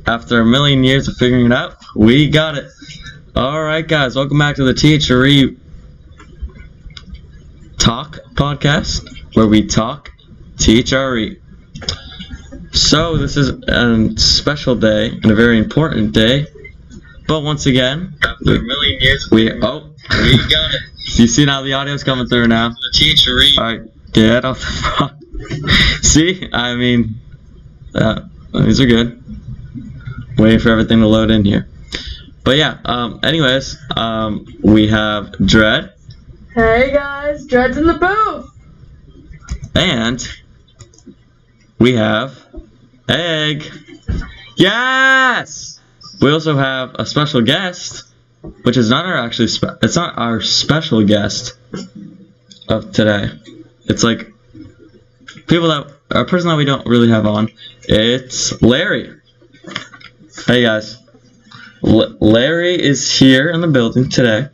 After a million years of figuring it out, we got it. Alright guys, welcome back to the THRE Talk podcast, where we talk THRE. So this is a special day and a very important day. But once again, after a million years we got it. You see now the audio's coming through now. The THRE. Alright, get off the phone. See? I mean, these are good. Waiting for everything to load in here. But yeah, anyways, we have Dread. Hey guys, Dread's in the booth! And we have Egg. Yes! We also have a special guest, which is not our it's not our special guest of today. It's like a person that we don't really have on. It's Larry. Hey guys. Larry is here in the building today.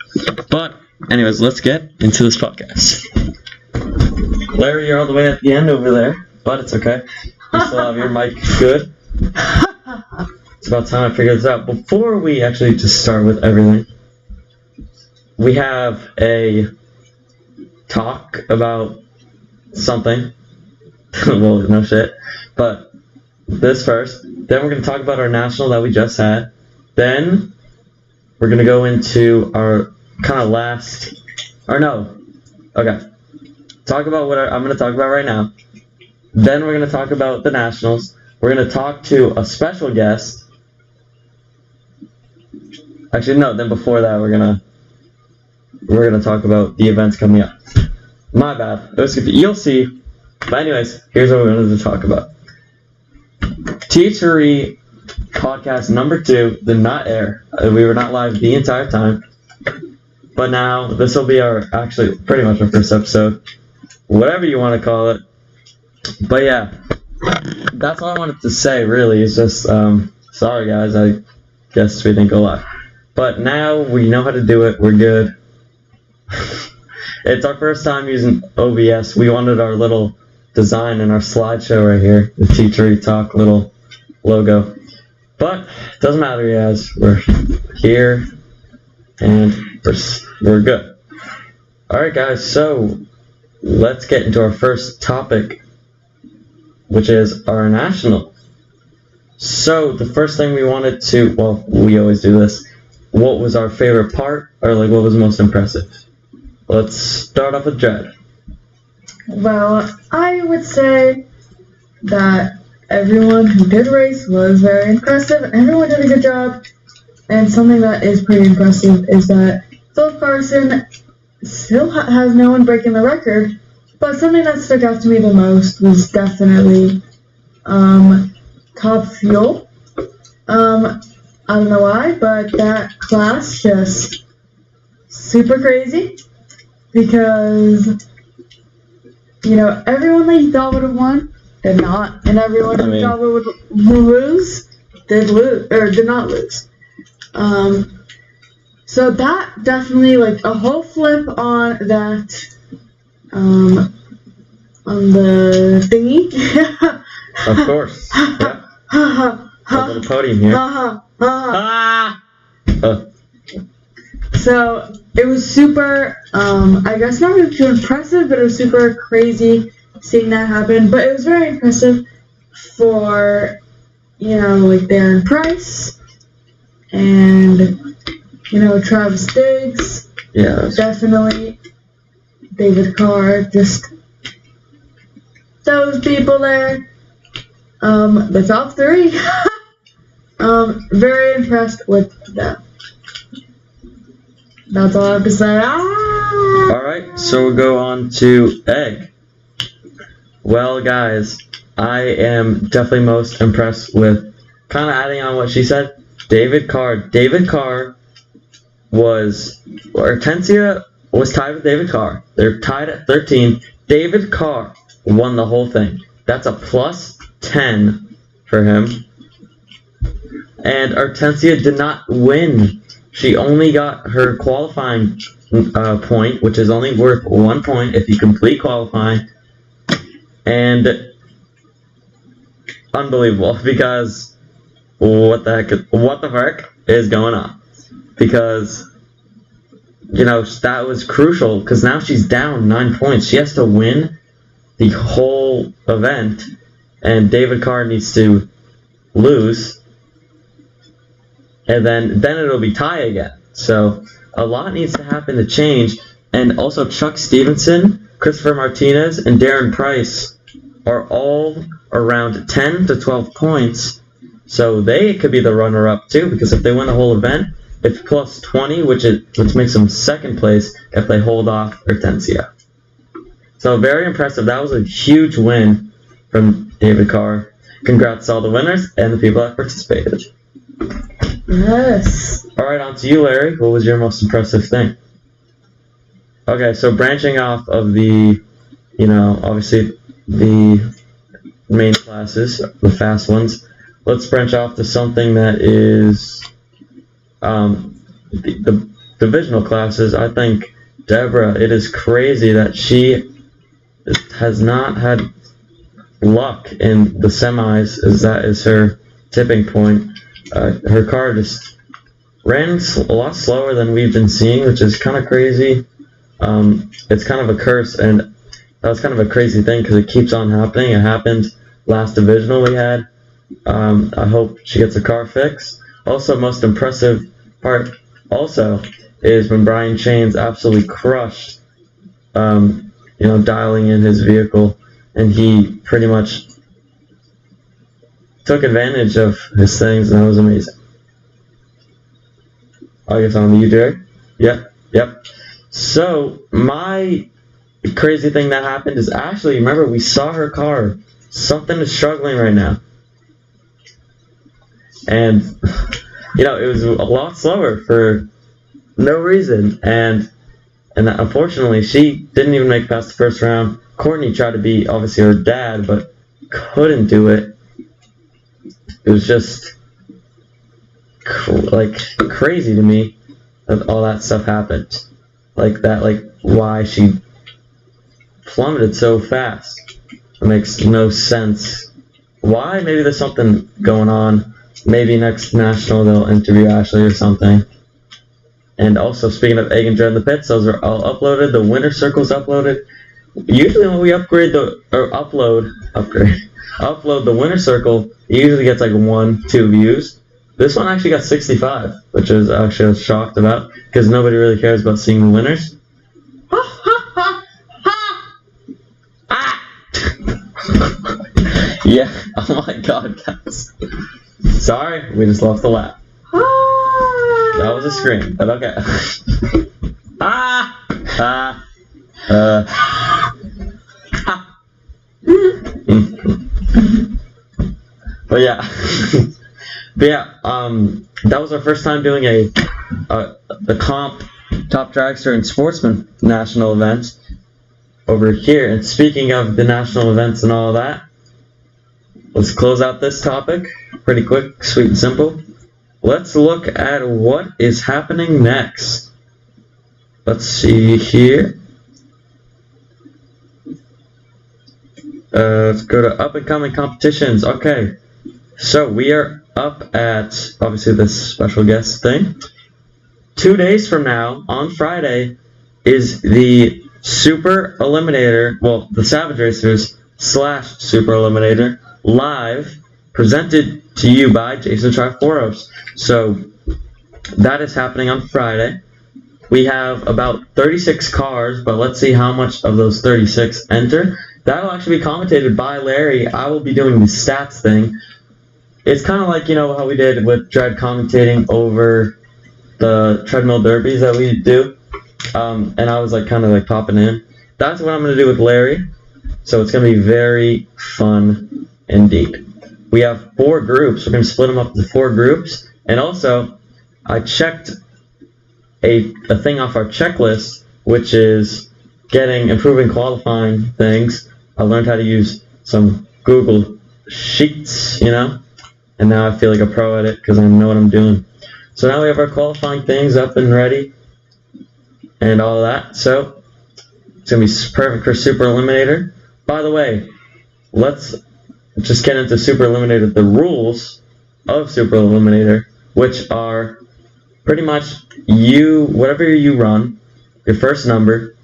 But anyways, let's get into this podcast. Larry, you're all the way at the end over there, but it's okay. You still have your mic good. It's about time I figure this out. Before we actually just start with everything, we have a talk about something. Well, no shit. But this first. Then we're going to talk about our national that we just had. Then we're going to go into our kind of talk about what I'm going to talk about right now. Then we're going to talk about the nationals. We're going to talk to a special guest. Actually, no. Then before that, we're gonna talk about the events coming up. My bad. You'll see. But anyways, here's what we're going to talk about. THRE podcast number 2 did not air. We were not live the entire time. But now this will be pretty much our first episode. Whatever you want to call it. But yeah, that's all I wanted to say really. It's just, sorry guys, I guess we didn't go live. But now we know how to do it. We're good. It's our first time using OBS. We wanted our little design in our slideshow right here. The THRE Talk little logo. But it doesn't matter, guys. We're here and we're good. Alright guys, so let's get into our first topic, which is our national. So the first thing we wanted to, well, we always do this. What was our favorite part, or like what was most impressive? Let's start off with Dread. Well, I would say that everyone who did race was very impressive. Everyone did a good job. And something that is pretty impressive is that Philip Carson still has no one breaking the record. But something that stuck out to me the most was definitely Top Fuel. I don't know why, but that class just super crazy because, you know, everyone that you thought would have won did not, and everyone who thought would lose did not lose. So that definitely, like, a whole flip on that, on the thingy. Of course. Yeah. A little podium here. So it was super, I guess not really too impressive, but it was super crazy seeing that happen. But it was very impressive for, you know, like Darren Price and, you know, Travis Diggs. Yeah. Definitely. David Carr, just those people there. The top 3. Very impressed with them. That's all I have to say. Alright, so we'll go on to Egg. Well, guys, I am definitely most impressed with, kind of adding on what she said, David Carr. David Carr Hortensia was tied with David Carr. They're tied at 13. David Carr won the whole thing. That's a plus 10 for him. And Hortensia did not win. She only got her qualifying point, which is only worth 1 point if you complete qualifying. And unbelievable, because what the heck is going on, because that was crucial, because now she's down 9 points. She has to win the whole event, and David Carr needs to lose, and then it'll be tie again. So a lot needs to happen to change. And also Chuck Stevenson, Christopher Martinez, and Darren Price are all around 10 to 12 points. So they could be the runner-up too, because if they win the whole event, it's plus 20, which makes them second place if they hold off Hortensia. So very impressive. That was a huge win from David Carr. Congrats to all the winners and the people that participated. Yes. All right, on to you, Larry. What was your most impressive thing? Okay, so branching off of the, obviously the main classes, the fast ones, let's branch off to something that is the divisional classes. I think Deborah, it is crazy that she has not had luck in the semis, as that is her tipping point. Her car just ran a lot slower than we've been seeing, which is kind of crazy. It's kind of a curse, and that was kind of a crazy thing because it keeps on happening. It happened last divisional we had. I hope she gets her car fixed. Also, most impressive part also is when Brian Chains absolutely crushed, dialing in his vehicle, and he pretty much took advantage of his things, and that was amazing. I guess on you, Derek. Yep. So my crazy thing that happened is actually, remember, we saw her car. Something is struggling right now, and it was a lot slower for no reason, and unfortunately she didn't even make it past the first round. Courtney tried to beat, obviously, her dad, but couldn't do it. It was just crazy to me that all that stuff happened like that, why she plummeted so fast. It makes no sense. Why? Maybe there's something going on. Maybe next national they'll interview Ashley or something. And also, speaking of Egg and Dread in the pits, those are all uploaded. The winner circle's uploaded. Usually when we upload the winner circle, it usually gets 1-2 views. This one actually got 65, which is actually I was shocked about, because nobody really cares about seeing the winners. Yeah, oh my god, guys. Sorry, we just lost the laugh. That was a scream, but okay. But yeah, that was our first time doing the comp top dragster and sportsman national events over here. And speaking of the national events and all that, let's close out this topic pretty quick, sweet and simple. Let's look at what is happening next. Let's see here. Let's go to up and coming competitions. Okay, so we are up at, obviously, this special guest thing. 2 days from now, on Friday, is the Super Eliminator, well, the Savage Racers / Super Eliminator live, presented to you by Jason Triforos. So that is happening on Friday. We have about 36 cars, but let's see how much of those 36 enter. That'll actually be commentated by Larry. I will be doing the stats thing. It's kind of like, how we did with Dread commentating over the treadmill derbies that we do. And I was kind of popping in. That's what I'm going to do with Larry. So it's going to be very fun indeed. We have 4 groups. We're going to split them up into 4 groups. And also, I checked a thing off our checklist, which is improving qualifying things. I learned how to use some Google Sheets, and now I feel like a pro at it because I know what I'm doing. So now we have our qualifying things up and ready and all of that. So it's going to be perfect for Super Eliminator. By the way, let's just get into Super Eliminator, the rules. of Super Eliminator, which are pretty much whatever you run, your first number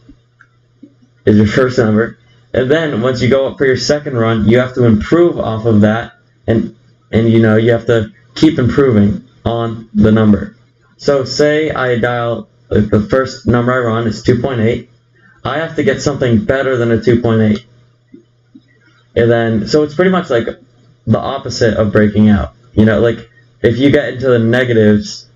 is your first number, and then once you go up for your second run, you have to improve off of that, and you have to keep improving on the number. So say I dial, the first number I run is 2.8, I have to get something better than a 2.8. And then, so it's pretty much like the opposite of breaking out. Like if you get into the negatives,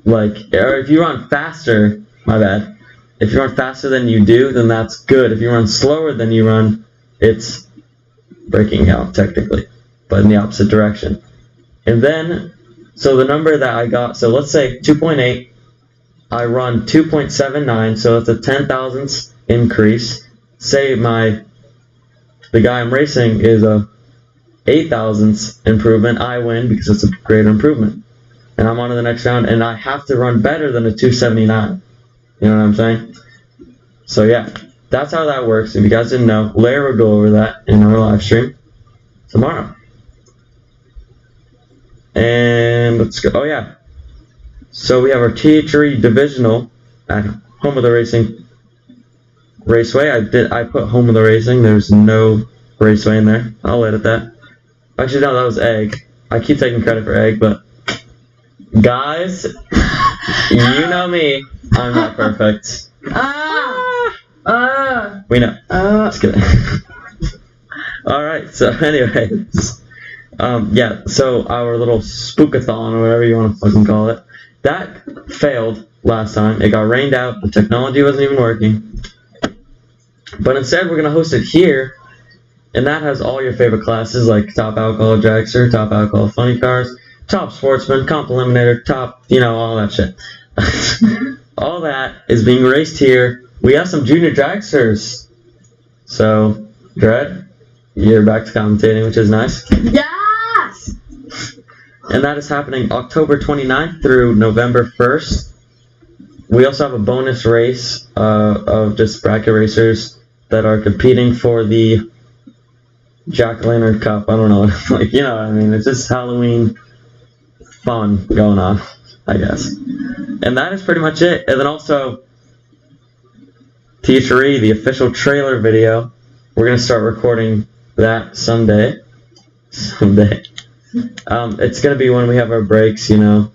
or if you run faster, if you run faster than you do, then that's good. If you run slower than you run, it's breaking out technically, but in the opposite direction. And then, so the number that I got, so let's say 2.8, I run 2.79, so that's a 10,000ths increase. Say the guy I'm racing is a 8,000ths improvement, I win because it's a greater improvement. And I'm on to the next round, and I have to run better than a 279. You know what I'm saying? So yeah, that's how that works. If you guys didn't know, Lara will go over that in our live stream tomorrow. And let's go. Oh yeah. So we have our THRE divisional at Home of the Racing Raceway. I put Home of the Racing. There's no Raceway in there. I'll edit that. Actually, no, that was Egg. I keep taking credit for Egg, but guys, you know me. I'm not perfect. We know. Just kidding. Alright, so anyways. Yeah, so our little spookathon, or whatever you want to fucking call it, that failed last time. It got rained out. The technology wasn't even working. But instead, we're going to host it here. And that has all your favorite classes, like Top Alcohol Dragster, Top Alcohol Funny Cars, Top Sportsman, Comp Eliminator, Top, all that shit. All that is being raced here. We have some junior dragsters. So, Dread, you're back to commentating, which is nice. Yes! And that is happening October 29th through November 1st. We also have a bonus race of just bracket racers that are competing for the Jack-o'-lantern Cup. I don't know. You know what I mean? It's just Halloween fun going on, I guess. And that is pretty much it. And then also, THRE, the official trailer video. We're going to start recording that Sunday. It's going to be when we have our breaks, the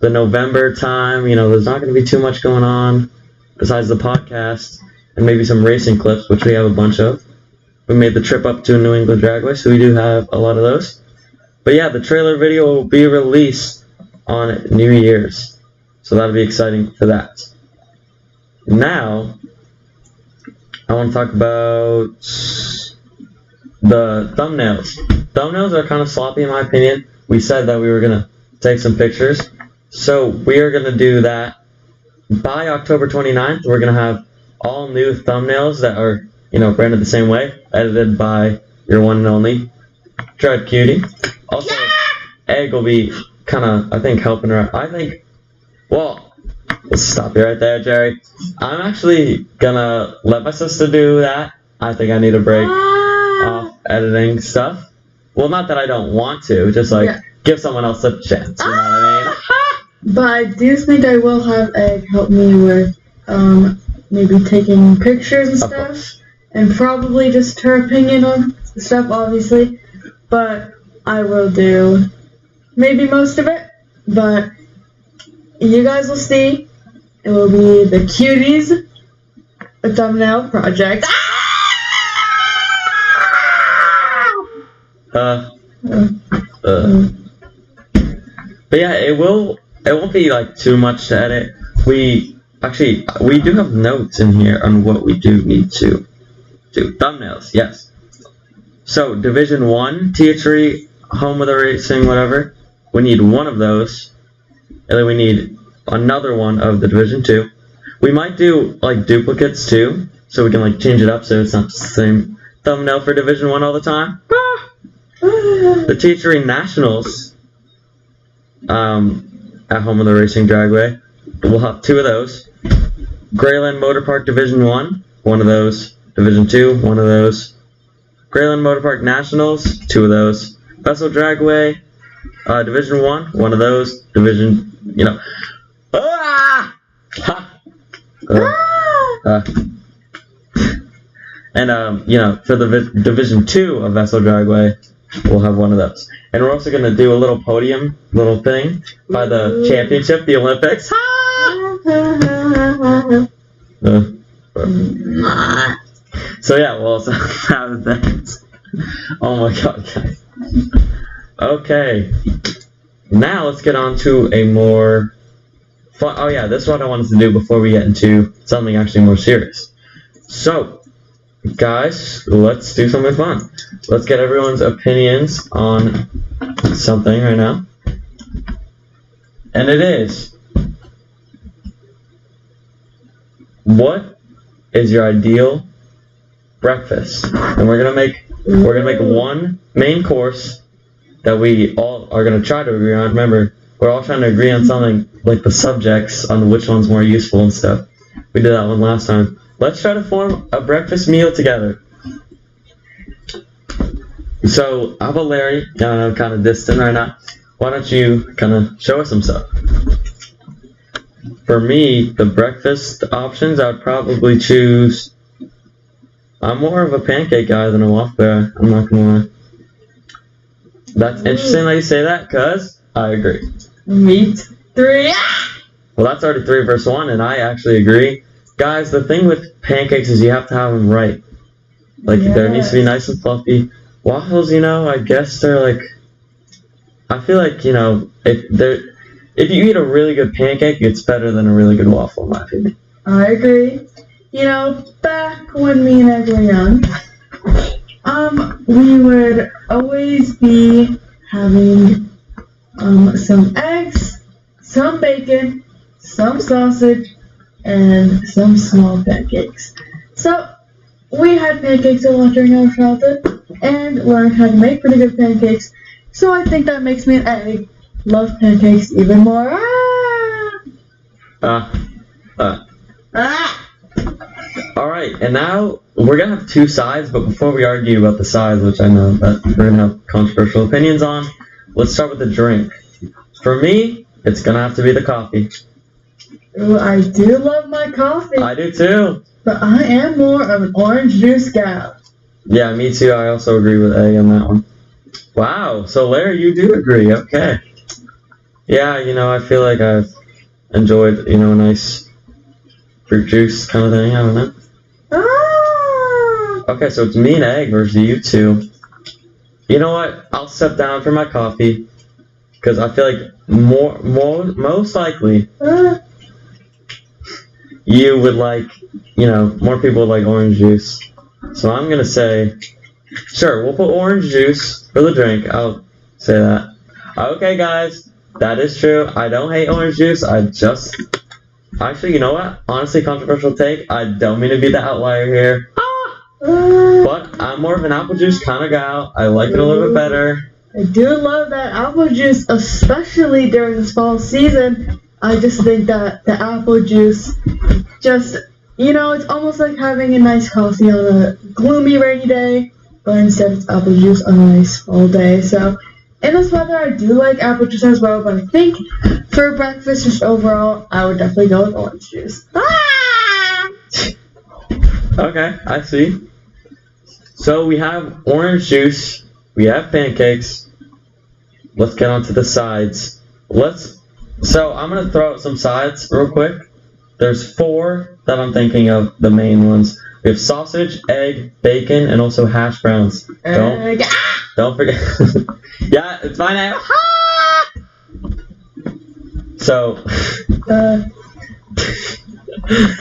November time, there's not going to be too much going on besides the podcast and maybe some racing clips, which we have a bunch of. We made the trip up to New England Dragway, so we do have a lot of those. But yeah, the trailer video will be released on New Year's, so that'll be exciting for that. Now, I want to talk about the thumbnails. Thumbnails are kind of sloppy in my opinion. We said that we were going to take some pictures, so we are going to do that. By October 29th, we're going to have all new thumbnails that are, branded the same way, edited by your one and only Dread Cutie. Also, Egg will be kind of, I think, helping her out. Well, let's stop you right there, Jerry. I'm actually gonna let my sister do that. I think I need a break off editing stuff. Well, not that I don't want to, just give someone else a chance, you know what I mean? But I do think I will have Egg help me with maybe taking pictures and stuff. And probably just her opinion on stuff, obviously. But I will do maybe most of it. But you guys will see. It will be the Cuties thumbnail project. But yeah, it won't be too much to edit. We do have notes in here on what we do need to do. Thumbnails, yes. So Division 1, THRE, Home of the Racing, whatever. We need one of those. And then we need another one of the Division 2. We might do duplicates too, so we can change it up so it's not the same thumbnail for Division 1 all the time. The THRE Nationals at Home of the Racing Dragway. We'll have 2 of those. Greyland Motor Park Division 1, one of those. Division 2, one of those. Greyland Motor Park Nationals, 2 of those. Vessel Dragway, Division 1, one of those. Division, Ah! Ha! And, for the Division 2 of Vessel Dragway, we'll have one of those. And we're also going to do a little podium, little thing, by the championship, the Olympics. So yeah, we'll also have that. Oh my god, guys. Okay. Now let's get on to a more fun. Oh yeah, this is what I wanted to do before we get into something actually more serious. So, guys, let's do something fun. Let's get everyone's opinions on something right now. And it is, what is your ideal breakfast? And we're gonna make one main course that we all are gonna try to agree on. Remember, we're all trying to agree on something, like the subjects on which one's more useful and stuff. We did that one last time. Let's try to form a breakfast meal together. So, how about Larry? I know I'm kind of distant right now. Why don't you kind of show us some stuff? For me, the breakfast options, I'd probably choose. I'm more of a pancake guy than a waffle guy. I'm not gonna lie. That's interesting that you say that, cause I agree. Me three. Well, that's already 3 versus 1, and I actually agree. Guys, the thing with pancakes is you have to have them right. Like, there needs to be nice and fluffy. Waffles, I guess they're like. I feel like, if you eat a really good pancake, it's better than a really good waffle, in my opinion. I agree. Back when me and Ed were young, we would always be having some eggs, some bacon, some sausage, and some small pancakes. So we had pancakes a lot during our childhood and learned how to make pretty good pancakes. So I think that makes me an egg. Love pancakes even more. Alright, and now we're going to have 2 sides, but before we argue about the sides, which I know that we're going to have controversial opinions on, let's start with the drink. For me, it's going to have to be the coffee. Ooh, I do love my coffee. I do too. But I am more of an orange juice gal. Yeah, me too. I also agree with egg on that one. Wow, so Larry, you do agree. Okay. Yeah, I feel like I've enjoyed, a nice fruit juice kind of thing. I don't know. Okay, so it's me and egg versus you two. You know what? I'll step down for my coffee because I feel like most likely you would like, more people would like orange juice. So I'm gonna say, sure, we'll put orange juice for the drink. I'll say that. Okay, guys, that is true. I don't hate orange juice. Actually, you know what? Honestly, controversial take. I don't mean to be the outlier here. But I'm more of an apple juice kind of gal. I like it a little bit better. I do love that apple juice, especially during this fall season. I just think that the apple juice it's almost like having a nice coffee on a gloomy rainy day, but instead it's apple juice on a nice fall day. So in this weather, I do like apple juice as well, but I think for breakfast, just overall, I would definitely go with orange juice. Okay, I see. So we have orange juice, we have pancakes. Let's get on to the sides. So I'm going to throw out some sides real quick. There's 4 that I'm thinking of, the main ones. We have sausage, egg, bacon, and also hash browns. Don't forget. Yeah, it's my name. So.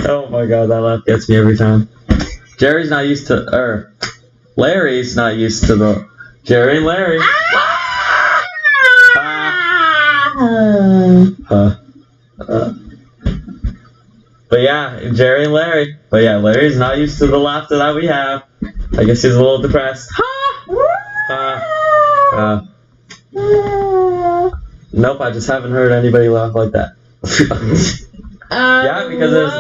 Oh my god, that laugh gets me every time. Larry's not used to the Jerry and Larry. But yeah, Jerry and Larry. But yeah, Larry's not used to the laughter that we have. I guess he's a little depressed. Nope, I just haven't heard anybody laugh like that. Yeah, because there's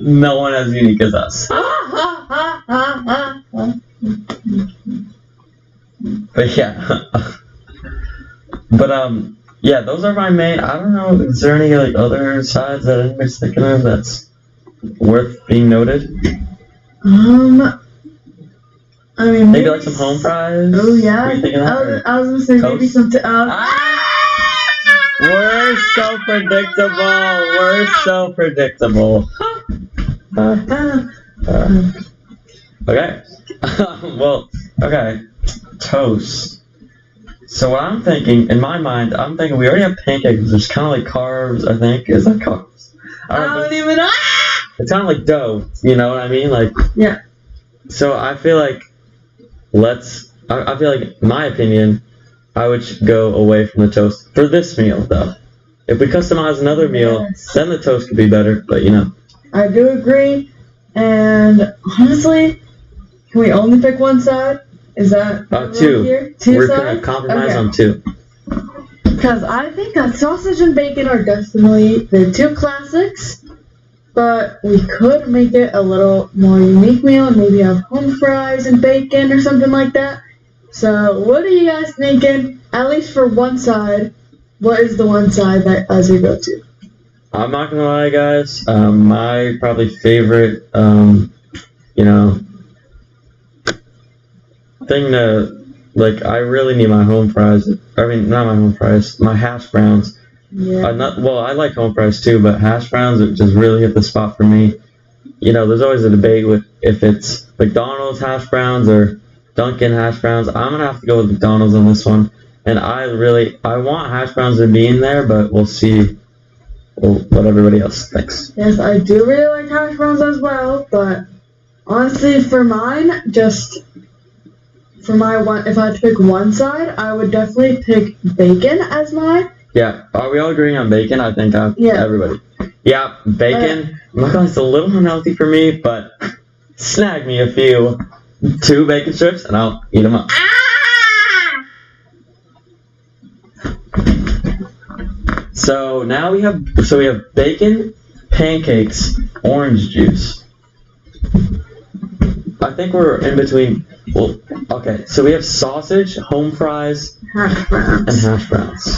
no one as unique as us. But yeah. But yeah, those are my main. I don't know. Is there any like other sides that anybody's thinking of that's worth being noted? I mean, maybe like some home fries. Oh yeah. What are you thinking of that? I was gonna say toast? maybe some. We're so predictable. We're so predictable. Okay. Well, okay. Toast. So what I'm thinking, in my mind, I'm thinking we already have pancakes, which is kind of like carbs, I think. Is that carbs? I don't even know. It's kind of like dough, you know what I mean? Like. Yeah. So I feel like I feel like, in my opinion, I would go away from the toast for this meal, though. If we customize another meal, then the toast could be better, but you know. I do agree, and honestly, can we only pick one side? Is that two? Here? We're sides? gonna compromise Okay. on two. Because I think that sausage and bacon are definitely the two classics, but we could make it a little more unique meal and maybe have home fries and bacon or something like that. So what are you guys thinking? At least for one side, what is the one side that as we go to? I'm not gonna lie, guys. My probably favorite, thing to, like, I really need my home fries. I mean, not my home fries, my hash browns. Yeah. I like home fries too, but hash browns just really hit the spot for me. You know, there's always a debate with if it's McDonald's hash browns or Dunkin' hash browns. I'm gonna have to go with McDonald's on this one. And I want hash browns to be in there, but we'll see what everybody else thinks. Yes, I do really like hash browns as well, but honestly, for mine, if I had to pick one side, I would definitely pick bacon as mine. Yeah, are we all agreeing on bacon? I think everybody. Yeah, bacon. I'm not gonna. It's a little unhealthy for me, but snag me two bacon strips, and I'll eat them up. So now we have bacon, pancakes, orange juice. I think we're in between. Well, okay. So we have sausage, home fries, hash browns, and hash browns.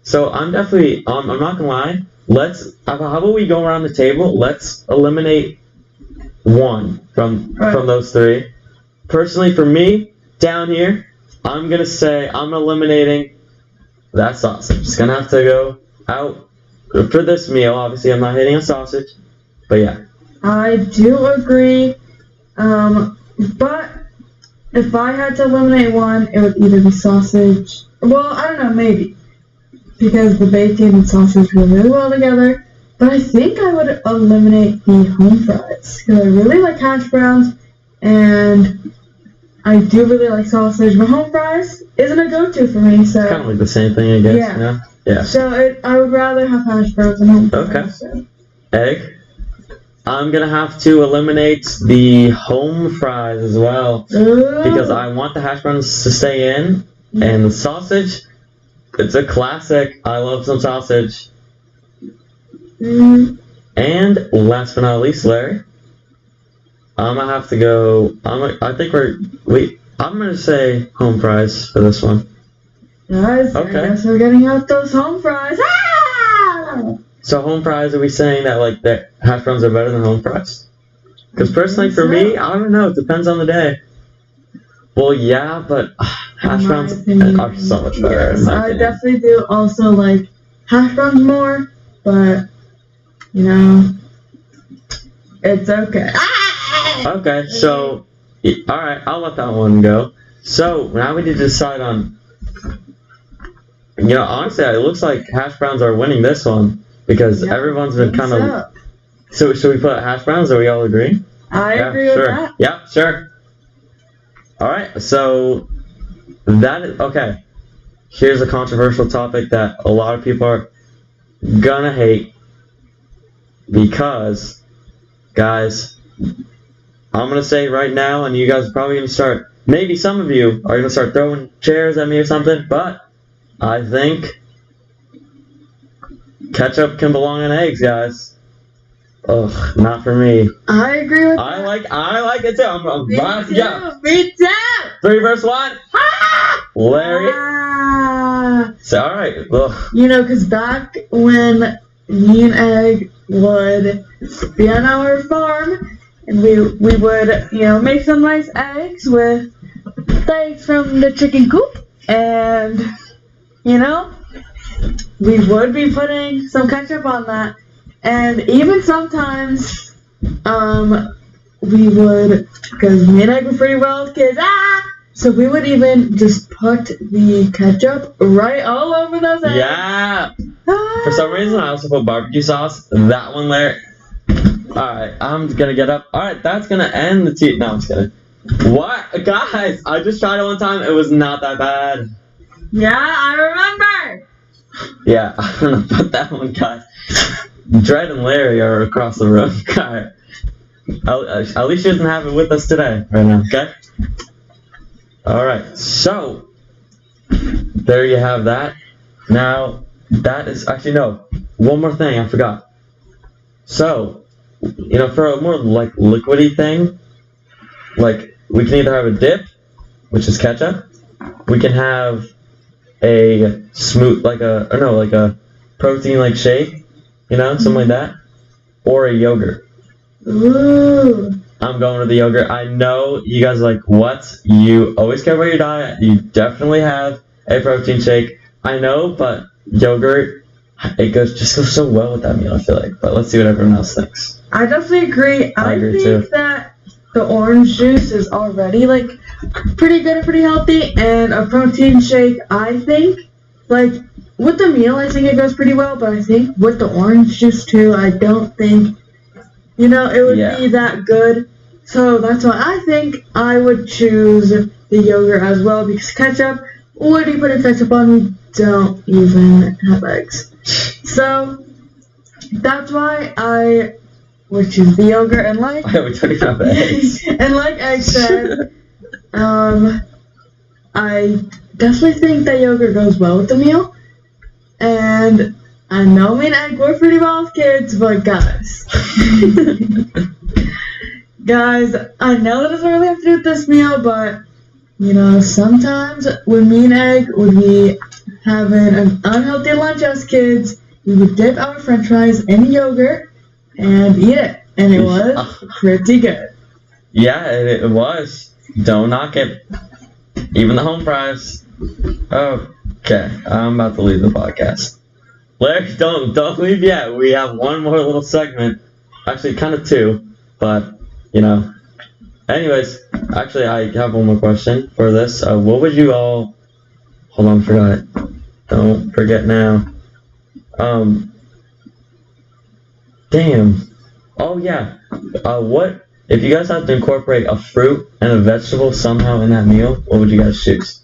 So I'm definitely. I'm not gonna lie. How about we go around the table? Let's eliminate one from those three. Personally, for me, down here, I'm gonna say I'm eliminating that sausage. It's gonna have to go out for this meal. Obviously, I'm not hitting a sausage, but yeah. I do agree. But if I had to eliminate one, it would either be sausage. Well, I don't know, maybe. Because the bacon and sausage go really well together. But I think I would eliminate the home fries. Because I really like hash browns. And I do really like sausage. But home fries isn't a go-to for me. So kind of like the same thing, I guess. Yeah. You know? Yeah. So I would rather have hash browns than home fries. Okay. So. Egg. I'm gonna have to eliminate the home fries as well. Ooh. Because I want the hash browns to stay in. And the sausage, it's a classic. I love some sausage. Mm. And last but not least, Larry, I'm gonna have to go. I'm gonna say home fries for this one. Guys, okay. I guess we're getting out those home fries. Ah! So home fries, are we saying that like the hash browns are better than home fries? Because personally, for me, I don't know. It depends on the day. Well, yeah, but hash browns are so much better. Yes, I definitely do also like hash browns more, but you know, it's okay. Okay, so all right, I'll let that one go. So now we need to decide on. You know, honestly, it looks like hash browns are winning this one because everyone's been kind of. So should we put hash browns? Are we all agree? I agree with that. Yeah, sure. All right, so that is okay. Here's a controversial topic that a lot of people are gonna hate because, guys, I'm gonna say right now, and you guys are probably gonna start. Maybe some of you are gonna start throwing chairs at me or something, but I think ketchup can belong in eggs, guys. Ugh, not for me. I agree with I like it too. Me too. 3 versus 1. Larry. So, alright. Well. You know, because back when me and Egg would be on our farm, and we would, you know, make some nice eggs with the eggs from the chicken coop, and, you know, we would be putting some ketchup on that, and even sometimes, we would, because me and Egg were pretty wild kids, so we would even just put the ketchup right all over those eggs. Yeah. For some reason, I also put barbecue sauce. That one there. Alright, I'm gonna get up. Alright, that's gonna end the tea. No, I'm just kidding. What? Guys, I just tried it one time. It was not that bad. Yeah, I remember. Yeah, I don't know about that one, guys. Dred and Larry are across the room. Alright. At least she doesn't have it with us today, right now, okay? Alright, so there you have that. Now, that is actually no. One more thing I forgot. So, you know, for a more like liquidy thing, like we can either have a dip, which is ketchup. We can have a smooth, like a protein like shake, you know, something like that, or a yogurt. Ooh. I'm going with the yogurt. I know you guys are like, what? You always care about your diet. You definitely have a protein shake. I know, but yogurt, it just goes so well with that meal, I feel like. But let's see what everyone else thinks. I definitely agree. I agree think too. that the orange juice is already like pretty good and pretty healthy, and a protein shake, I think, like with the meal, I think it goes pretty well. But I think with the orange juice too, I don't think, you know, it would be that good. So that's why I think I would choose the yogurt as well, because ketchup, what do you put in ketchup on? We don't even have eggs. So that's why I would choose the yogurt, and like we don't even have eggs. and like Egg said, I definitely think that yogurt goes well with the meal. And I know me and Egg were pretty wild kids, but guys, I know that doesn't really have to do with this meal, but you know, sometimes when me and Egg would be having an unhealthy lunch as kids, we would dip our french fries in yogurt and eat it, and it was pretty good. Yeah, it was. Don't knock it. Even the home fries. Okay, I'm about to leave the podcast. Larry, don't leave yet. We have one more little segment. Actually, kind of two, but, you know. Anyways, actually, I have one more question for this. What would you all... Hold on, forgot it. Don't forget now. Damn. Oh, yeah. What... If you guys have to incorporate a fruit and a vegetable somehow in that meal, what would you guys choose?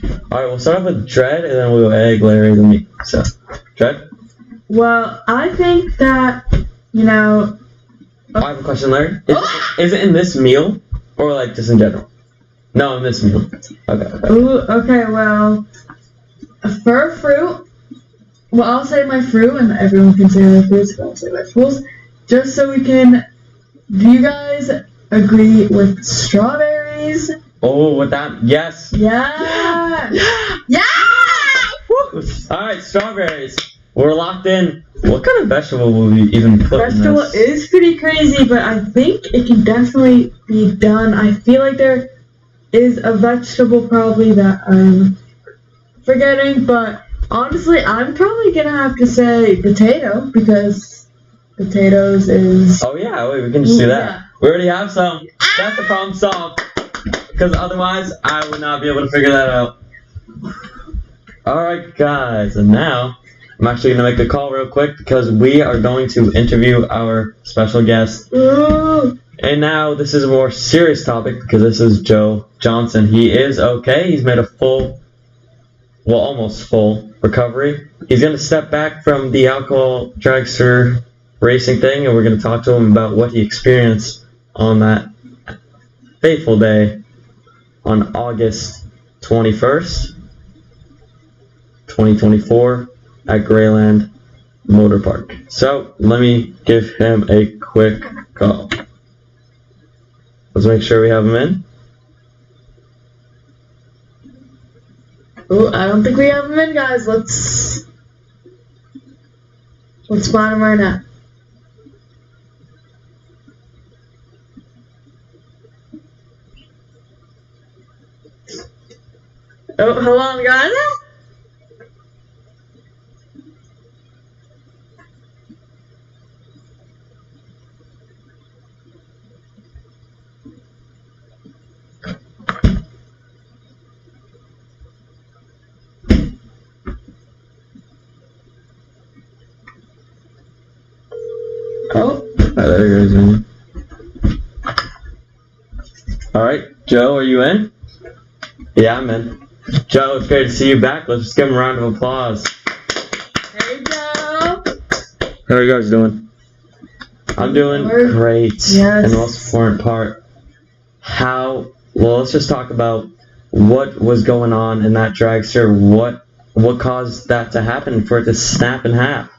Alright, we'll start off with Dred, and then we'll go Egg, Larry, then me. So, Dred? Well, I think that, you know... I have a question, Larry. Is it in this meal, or like just in general? No, in this meal. Okay. Ooh, okay, well, for a fruit, well, I'll say my fruit, and everyone can say their fruits, but I'll say vegetables, just so we can... Do you guys agree with strawberries? Oh, with that? Yes. Yeah. Yeah. Alright, strawberries. We're locked in. What kind of vegetable will we even put Vegetable in this? is pretty crazy, but I think it can definitely be done. I feel like there is a vegetable probably that I'm forgetting, but honestly, I'm probably going to have to say potato, because potatoes is... Oh yeah, wait, we can just do that. Yeah. We already have some. That's the problem solved. Because otherwise, I would not be able to figure that out. Alright guys, and now, I'm actually going to make a call real quick, because we are going to interview our special guest. Ooh. And now, this is a more serious topic, because this is Joe Johnson. He is okay. He's made a full, well, almost full recovery. He's going to step back from the alcohol dragster racing thing, and we're going to talk to him about what he experienced on that fateful day on August 21st, 2024 at Grayland Motor Park. So, let me give him a quick call. Let's make sure we have him in. Oh, I don't think we have him in, guys. Let's find him right now. Oh, hold on, guys. Oh. There he goes. Alright, Joe, are you in? Yeah, I'm in. Joe, it's great to see you back. Let's just give him a round of applause. Hey, Joe. How are you guys doing? I'm doing great. Yes. And the most important part, let's just talk about what was going on in that dragster. What caused that to happen, for it to snap in half?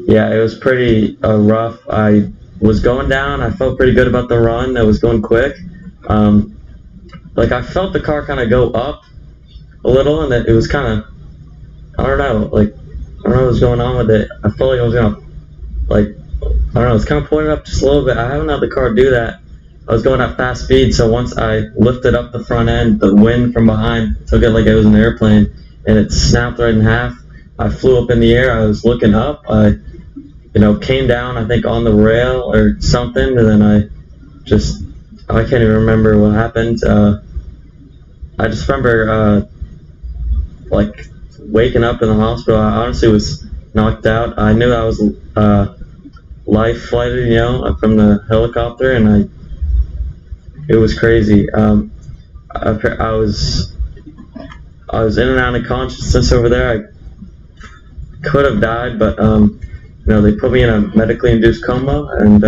Yeah, it was pretty rough. I was going down. I felt pretty good about the run. It was going quick. I felt the car kind of go up a little, and it was kind of, I don't know what was going on with it. I felt like I was gonna, it's kind of pulling it up just a little bit. I haven't had the car do that. I was going at fast speed, so once I lifted up the front end, the wind from behind took it like it was an airplane, and it snapped right in half. I flew up in the air. I was looking up. I came down, I think, on the rail or something, and then I can't even remember what happened. I just remember, waking up in the hospital. I honestly was knocked out. I knew I was life flighted, from the helicopter, and it was crazy. I was in and out of consciousness over there. I could have died, but they put me in a medically induced coma, and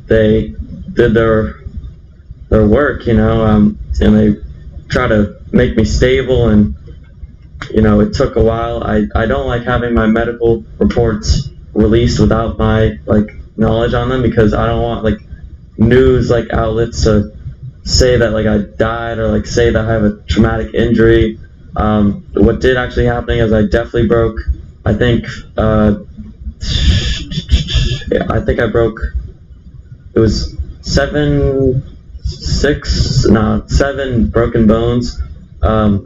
they did their work, and they tried to make me stable, and it took a while. I don't like having my medical reports released without my knowledge on them, because I don't want news outlets to say that I died, or say that I have a traumatic injury. What did actually happen is I definitely broke, I think I broke, it was 7 broken bones. I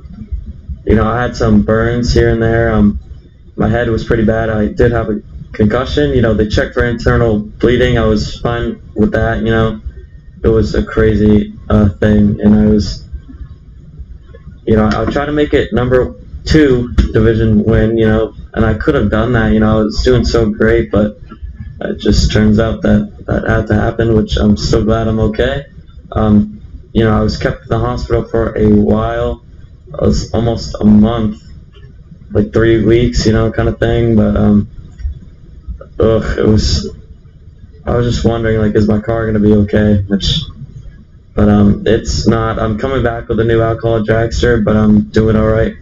had some burns here and there. My head was pretty bad. I did have a concussion. They checked for internal bleeding. I was fine with that. It was a crazy thing, and I was, I would try to make it number 2 division win, and I could have done that. I was doing so great, but it just turns out that had to happen, which I'm still glad I'm okay. I was kept in the hospital for a while. It was almost a month, 3 weeks, kind of thing. But it was. I was just wondering, is my car gonna be okay? But it's not. I'm coming back with a new alcohol dragster, but I'm doing all right.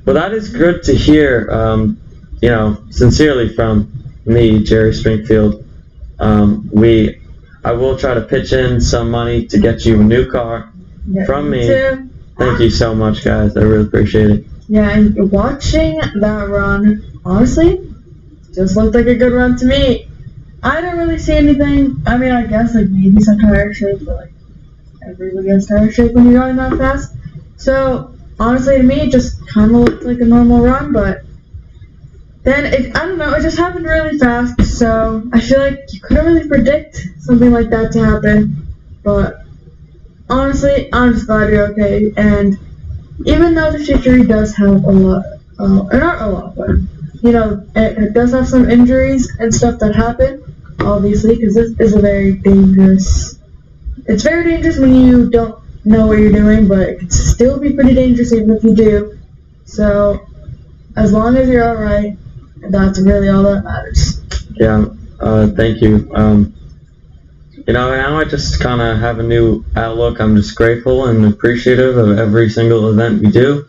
Well, that is good to hear. Sincerely from me, Jerry Springfield. I will try to pitch in some money to get you a new car from me. Too. Thank you so much, guys. I really appreciate it. Yeah, and watching that run, honestly, just looked like a good run to me. I don't really see anything. I mean, I guess maybe some tire shake, but everybody gets tire shake when you're going that fast. So honestly, to me, it just kind of looked like a normal run, but then I don't know, it just happened really fast. So I feel like you couldn't really predict something like that to happen. But honestly, I'm just glad you're okay. And even though the THRE does have a lot, or not a lot, but it does have some injuries and stuff that happen, obviously, because this is it's very dangerous when you don't know what you're doing, but it can still be pretty dangerous even if you do. So as long as you're alright, that's really all that matters. Yeah, thank you. Now I just kind of have a new outlook. I'm just grateful and appreciative of every single event we do.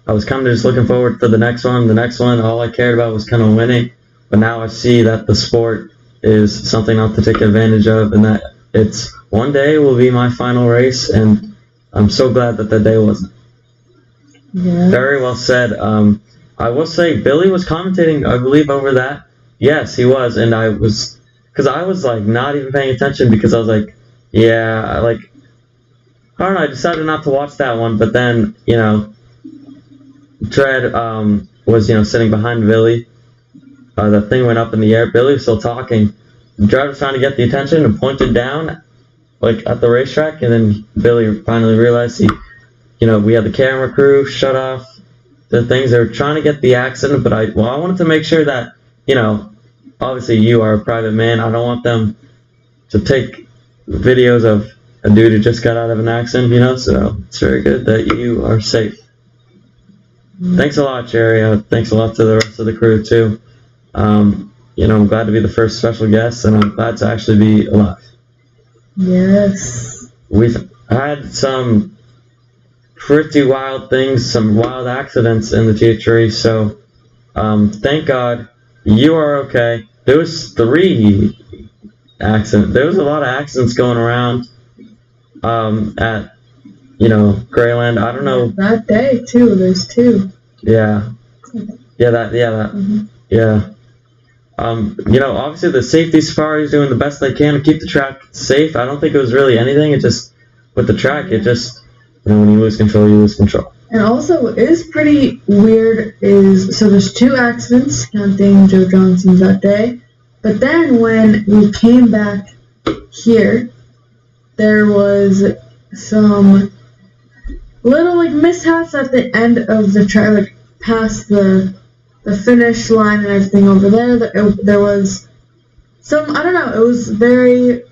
I was kind of just looking forward to the next one. The next one, all I cared about was kind of winning. But now I see that the sport is something not to take advantage of, and that it's one day will be my final race, and I'm so glad that day wasn't. Yeah. Very well said. I will say Billy was commentating, I believe, over that. Yes, he was, and because I was like not even paying attention because I was like, yeah, I don't know, I decided not to watch that one, but then, Dread was, sitting behind Billy. The thing went up in the air. Billy was still talking. Dread was trying to get the attention and pointed down, at the racetrack, and then Billy finally realized we had the camera crew shut off the things. They were trying to get the accident, but I wanted to make sure that, obviously you are a private man. I don't want them to take videos of a dude who just got out of an accident, so it's very good that you are safe. Thanks a lot, Jerry. Thanks a lot to the rest of the crew, too. I'm glad to be the first special guest, and I'm glad to actually be alive. Yes. We've had some pretty wild things, some wild accidents in the THRE, so thank God you are okay. There was 3 accidents. There was a lot of accidents going around at Greyland. I don't know. That day too. There's 2. Yeah. Yeah. Obviously the safety safari is doing the best they can to keep the track safe. I don't think it was really anything. It just, with the track, it just, when you lose control, you lose control. And also, what is pretty weird so there's 2 accidents, counting Joe Johnson's that day. But then when we came back here, there was some little mishaps at the end of the track, past the finish line and everything over there. There was some, I don't know, it was very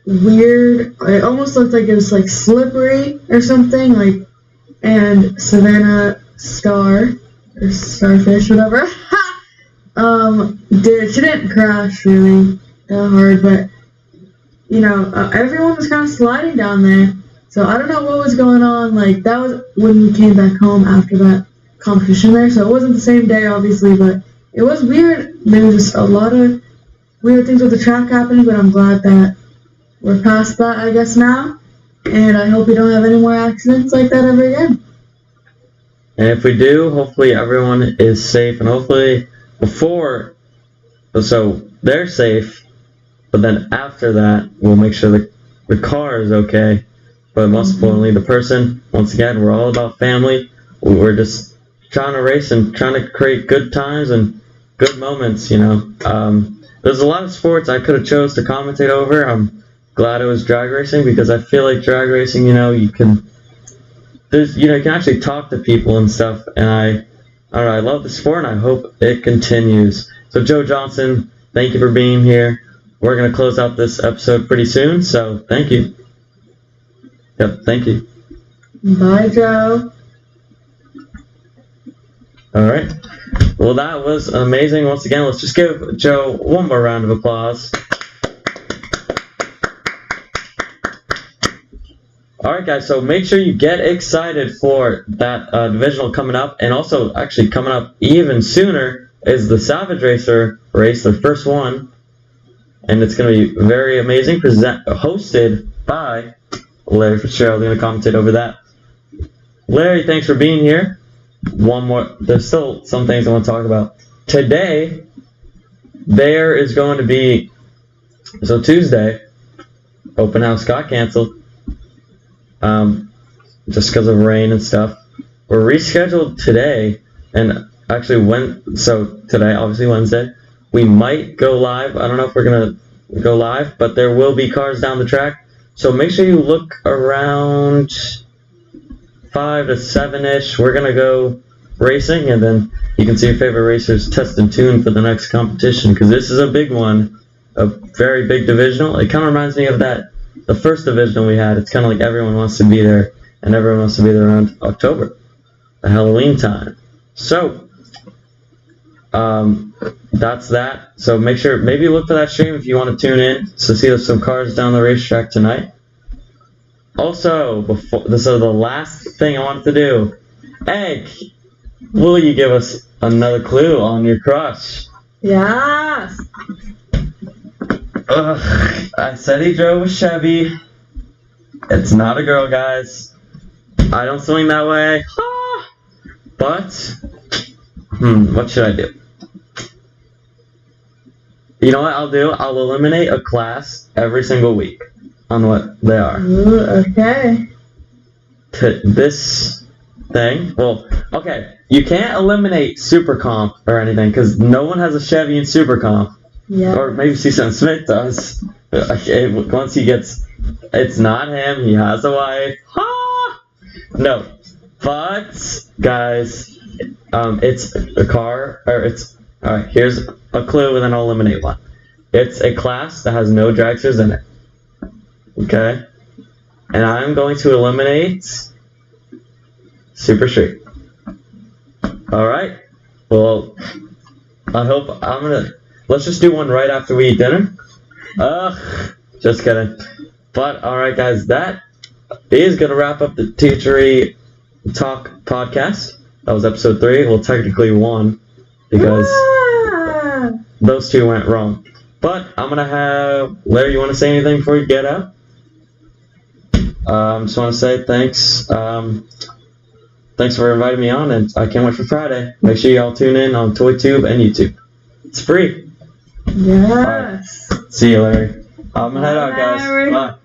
weird. It almost looked like it was slippery or something, and Savannah Star or Starfish, whatever. She didn't crash really that hard, but everyone was kind of sliding down there. So I don't know what was going on. That was when we came back home after that competition there. So it wasn't the same day, obviously, but it was weird. There was just a lot of weird things with the track happening, but I'm glad that we're past that, I guess, now. And I hope we don't have any more accidents like that ever again. And if we do, hopefully everyone is safe, and hopefully so they're safe, but then after that, we'll make sure the car is okay. But most importantly, the person, once again, we're all about family. We're just trying to race and trying to create good times and good moments, There's a lot of sports I could have chose to commentate over. I'm glad it was drag racing, because I feel like drag racing, you can actually talk to people and stuff, and I don't know, I love the sport, and I hope it continues. So Joe Johnson, thank you for being here. We're going to close out this episode pretty soon, so thank you. Yep, thank you. Bye, Joe. All right. Well, that was amazing. Once again, let's just give Joe one more round of applause. Alright guys, so make sure you get excited for that divisional coming up, and also actually coming up even sooner is the Savage Racer race, their first one, and it's going to be very amazing, hosted by Larry Fitzgerald. Going to commentate over that. Larry, thanks for being here. There's still some things I want to talk about. Today, there is going to be, Tuesday, open house got canceled. Just because of rain and stuff. We're rescheduled today, and actually today, obviously Wednesday, we might go live. I don't know if we're going to go live, but there will be cars down the track. So make sure you look around 5 to 7-ish. We're going to go racing, and then you can see your favorite racers test and tune for the next competition, because this is a big one, a very big divisional. It kind of reminds me of the first divisional we had. It's kind of like everyone wants to be there, and everyone wants to be there around October, the Halloween time. So, that's that. So make sure, maybe look for that stream if you want to tune in to see some cars down the racetrack tonight. Also, so the last thing I wanted to do, Egg, will you give us another clue on your crush? Yes. I said he drove a Chevy. It's not a girl, guys. I don't swing that way. But, what should I do? You know what I'll do? I'll eliminate a class every single week on what they are. Ooh, okay. To this thing, well, okay, you can't eliminate Super Comp or anything because no one has a Chevy in Super Comp. Yeah. Or maybe Susan Smith does. Once he gets, it's not him. He has a wife. No, but guys, it's a car, or it's all right. Here's a clue, and then I'll eliminate one. It's a class that has no dragsters in it. Okay, and I'm going to eliminate Super Street. All right. Well, I hope let's just do one right after we eat dinner. Just kidding. But alright guys, that is gonna wrap up the THRE Talk podcast. That was episode 3. Well, technically 1 because those 2 went wrong. But I'm gonna have Larry. You want to say anything before you get out? Just want to say thanks. Thanks for inviting me on, and I can't wait for Friday. Make sure y'all tune in on ToyTube and YouTube. It's free. Yes. Right. See you, Larry. I'm gonna head out, guys. Bye.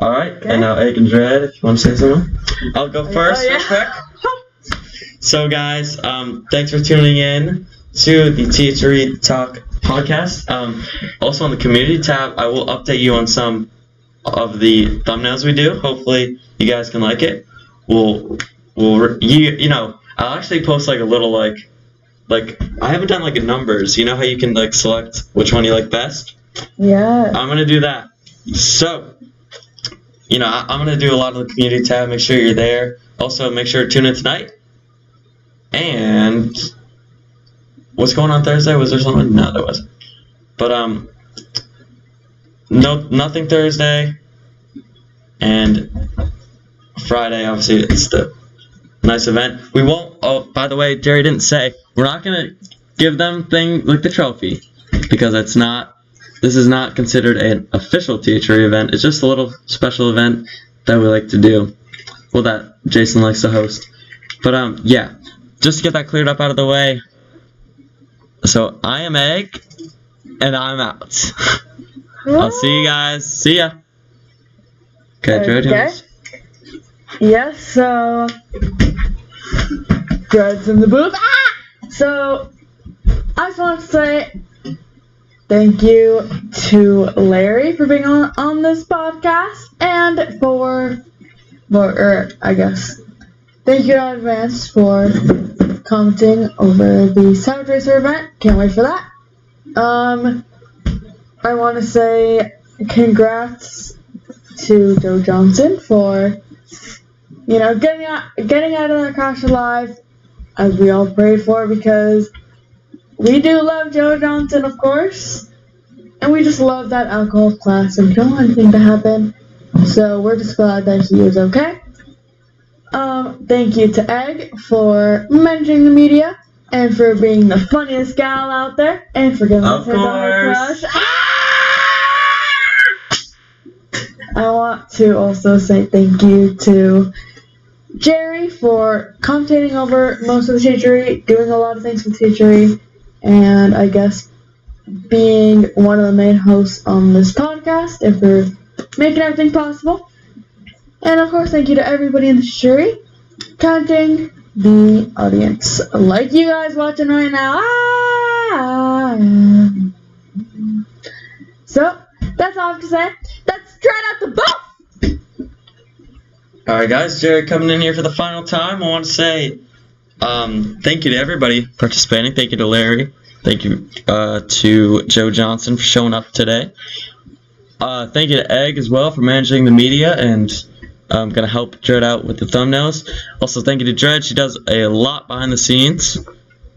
Alright, okay. And now Egg and Dread, if you want to say something. I'll go first real quick. So guys, thanks for tuning in to the THRE Talk podcast. Also on the community tab, I will update you on some of the thumbnails we do. Hopefully you guys can like it. We'll you know, I'll actually post like a little like I haven't done like a numbers. You know how you can like select which one you like best? Yeah. I'm gonna do that. So, you know, I'm gonna do a lot of the community tab. Make sure you're there. Also, make sure to tune in tonight. And what's going on Thursday? Was there something? No, there wasn't. But nothing Thursday. And Friday, obviously, it's the nice event. We won't. Oh, by the way, Jerry didn't say we're not gonna give them thing like the trophy because it's not. This is not considered an official THRE event. It's just a little special event that we like to do. Well, that Jason likes to host. But yeah, just to get that cleared up out of the way. So I am Egg, and I'm out. I'll see you guys. See ya. Okay, Dread. Yes, so Dread's in the booth. So I just want to say thank you to Larry for being on this podcast, and I guess thank you in advance for commenting over the Sound Racer event. Can't wait for that. I want to say congrats to Joe Johnson for, you know, getting out of that crash alive, as we all prayed for, because we do love Joe Johnson, of course, and we just love that alcohol class, and we don't want anything to happen, so we're just glad that he is okay. Thank you to Egg for managing the media, and for being the funniest gal out there, and for giving us his other crush. I want to also say thank you to Jerry for commentating over most of the THRE, doing a lot of things with THRE, and I guess being one of the main hosts on this podcast, and for making everything possible. And of course, thank you to everybody in the jury, counting the audience, like you guys watching right now. So, that's all I have to say. Let's try out the booth! Alright guys, Jerry coming in here for the final time. I want to say thank you to everybody participating. Thank you to Larry. Thank you to Joe Johnson for showing up today. Thank you to Egg as well for managing the media and going to help Dread out with the thumbnails. Also, thank you to Dread. She does a lot behind the scenes.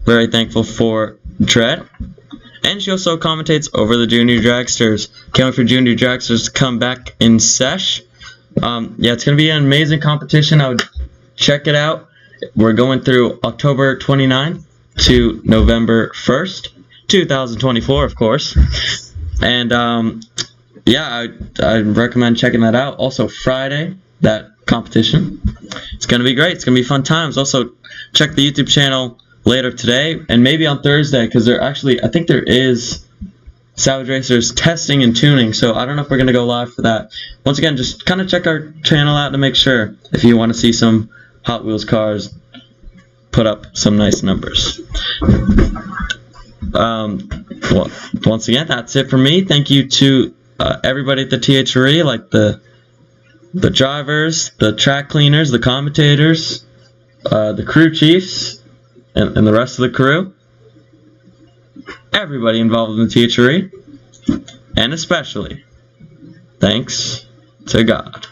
Very thankful for Dread. And she also commentates over the Junior Dragsters. Can't wait for Junior Dragsters to come back in sesh. Yeah, it's going to be an amazing competition. I would check it out. We're going through October 29th to November 1st, 2024, of course. And yeah, I recommend checking that out. Also, Friday, that competition. It's going to be great. It's going to be fun times. Also, check the YouTube channel later today and maybe on Thursday, because I think there is Savage Racers testing and tuning, so I don't know if we're going to go live for that. Once again, just kind of check our channel out to make sure if you want to see some Hot Wheels cars put up some nice numbers. Well, once again, that's it for me. Thank you to everybody at the THRE, like the drivers, the track cleaners, the commentators, the crew chiefs, and the rest of the crew. Everybody involved in the THRE, and especially thanks to God.